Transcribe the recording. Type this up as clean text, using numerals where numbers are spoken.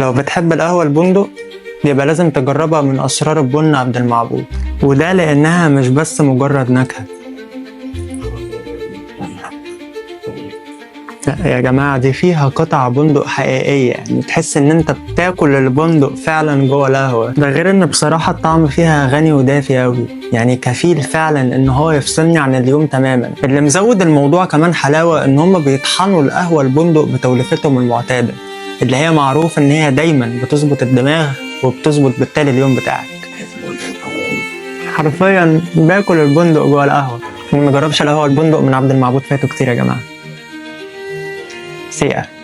لو بتحب القهوة البندق يبقى لازم تجربها من أسرار البن عبد المعبود، وده لأنها مش بس مجرد نكهة. لا يا جماعة، دي فيها قطع بندق حقيقية، يعني تحس إن أنت بتاكل البندق فعلا جوه القهوة. ده غير إن بصراحة الطعم فيها غني ودافي أوي، يعني كفيل فعلا إن هو يفصلني عن اليوم تماما. اللي مزود الموضوع كمان حلاوة إن هما بيطحنوا القهوة البندق بتوليفتهم المعتادة، اللي هي معروف إن هي دايما بتظبط الدماغ وبتظبط بالتالي اليوم بتاعك. حرفيا باكل البندق جوه القهوة. اللي مجربش القهوة البندق من عبد المعبود فاته كتير يا جماعة. سيئة.